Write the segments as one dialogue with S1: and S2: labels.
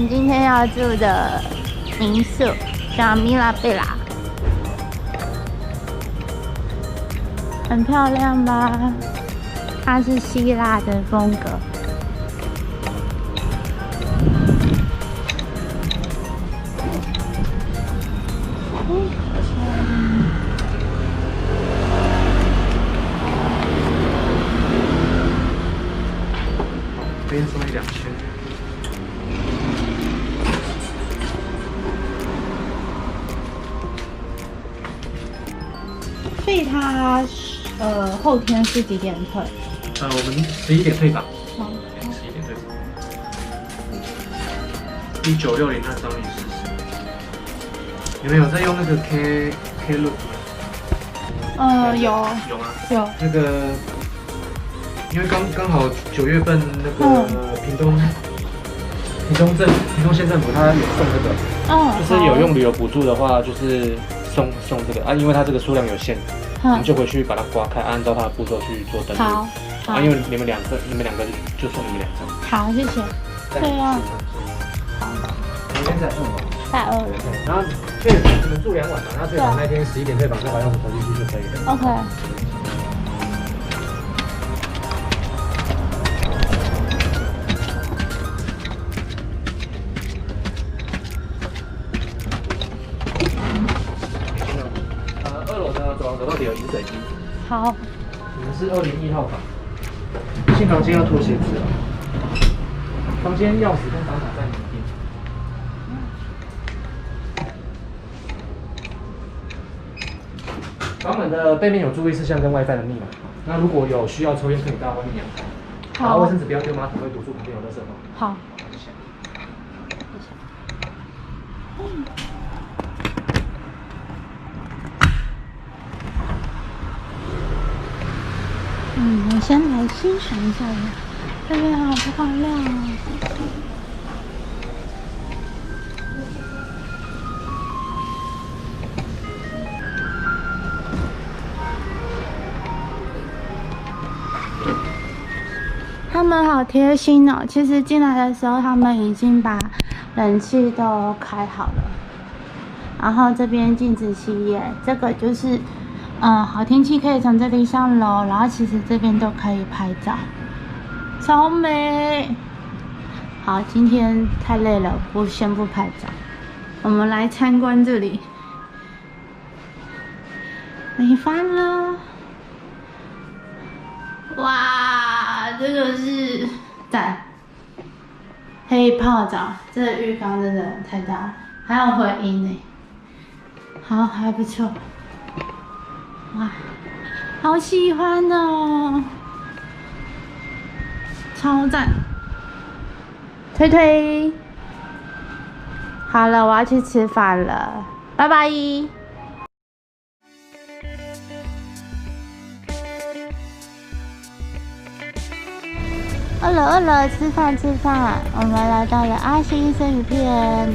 S1: 们今天要住的民宿叫米拉贝拉，很漂亮吧？它是希腊的风格。
S2: 这边收你2000。
S1: 所以它后天是几点退？
S2: 我们11点退房。
S1: 好
S2: 11点退房。1960那张你试试。你们有在用那个 Klook 吗？
S1: 有
S2: 有吗？
S1: 有。
S2: 那个，因为刚好9月份那个屏东县政府它有送这个，就是有用旅游补助的话，就是送这个啊，因为它这个数量有限，我们就回去把它刮开，按照它的步骤去做登录。
S1: 好。
S2: 啊，因为你们两个就送你们2张。
S1: 好，谢谢。对啊。好。
S2: 明天在2楼。
S1: 在2楼。
S2: 对，然后你们住2晚嘛，然后退房那天11点退房，再把钥匙投进去就可以了。
S1: OK。
S2: 2楼的走廊走到底有饮水机。
S1: 好。
S2: 你们是201号房。进房间要脱鞋子了。房间钥匙跟房卡在里面。房门的背面有注意事项跟 WiFi 的密码。那如果有需要抽烟，可以到外面阳台。然后卫生纸不要丢马桶，会堵住旁边有垃圾桶。
S1: 好。我先来欣赏一下这边好漂亮啊！他们好贴心哦！其实进来的时候，他们已经把冷气都开好了，然后这边禁止吸烟，这个就是。好天气可以从这里上楼，然后其实这边都可以拍照，超美。好，今天太累了，先不拍照，我们来参观这里。美翻了！哇，这个是赞，可以泡澡，这个浴缸真的太大了，还有回音呢。好，还不错。哇，好喜欢哦，超赞！推推，好了，我要去吃饭了，拜拜。饿了，吃饭。我们来到了阿星生鱼片。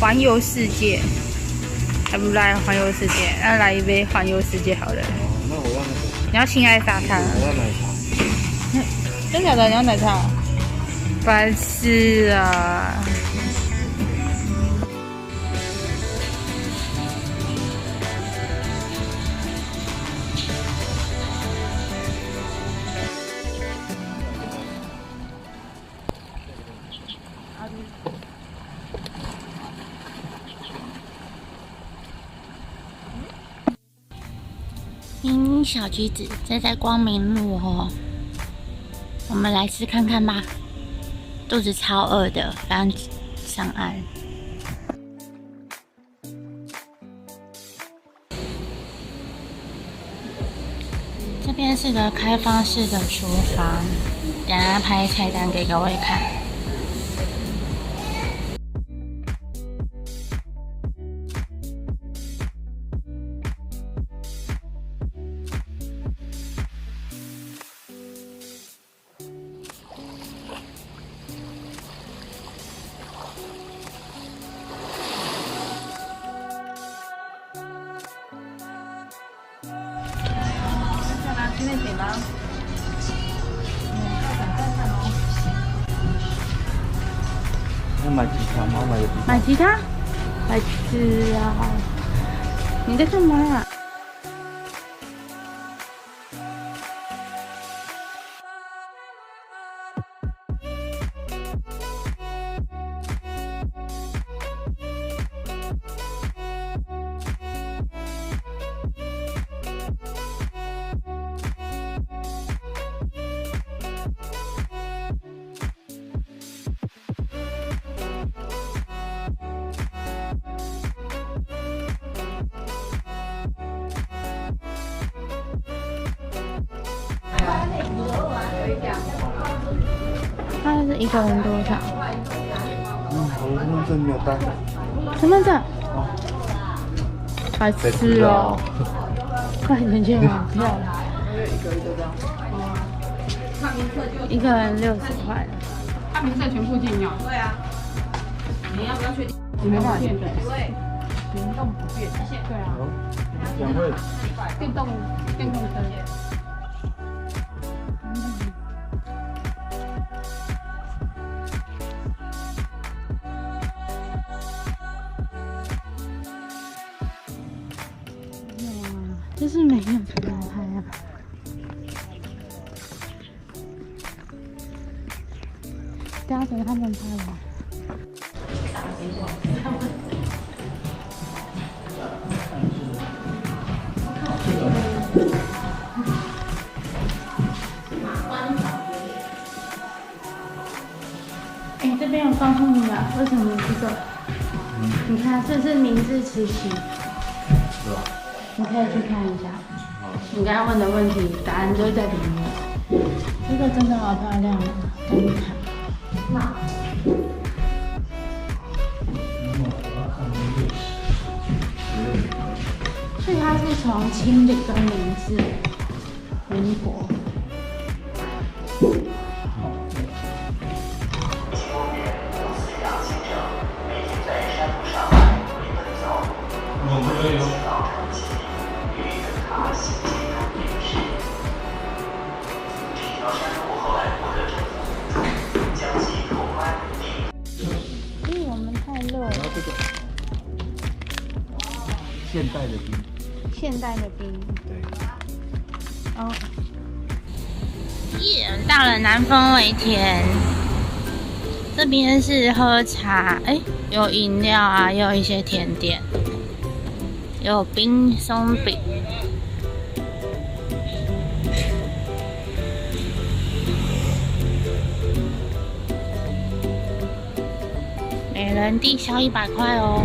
S1: 环游世界，还不来环游世界？那来一杯环游世界好了。
S2: 那我要那个。
S1: 你要亲爱沙滩。
S2: 我要奶茶。
S1: 真假的？你要奶茶？烦死啊！小橘子，这在光明路哦。我们来吃看看吧，肚子超饿的，刚上岸。这边是个开放式的厨房，等下拍菜单给各位看。
S3: 今天点吗？
S2: 要买吉他吗？
S1: 买吉他？白痴啊！你在干嘛啊？他是一个人多少？
S2: 我身份证没有带。
S1: 身份证？白痴哦！快点去买票。一个人60块。
S3: 他名册全部进哦。对啊。你要不要确定？你没办法确定。对。行动不便。对啊。
S2: 两位。
S3: 电动车。
S1: 就是没有出来拍啊。等下等他们拍完。哎，这边有告诉你了，为什么这个？你看，这是名字磁吸。是吧？你可以去看一下，你刚刚问的问题答案就在里面。这个真的好漂亮啊，给你看。所以它是从清理跟明治、民国。我们太热了。
S2: 现代的冰。
S1: 现代的冰。
S2: 对。
S1: 哦。耶，到了南风尾田。这边是喝茶，哎，有饮料啊，也有一些甜点，有冰松饼。每人低消100块哦。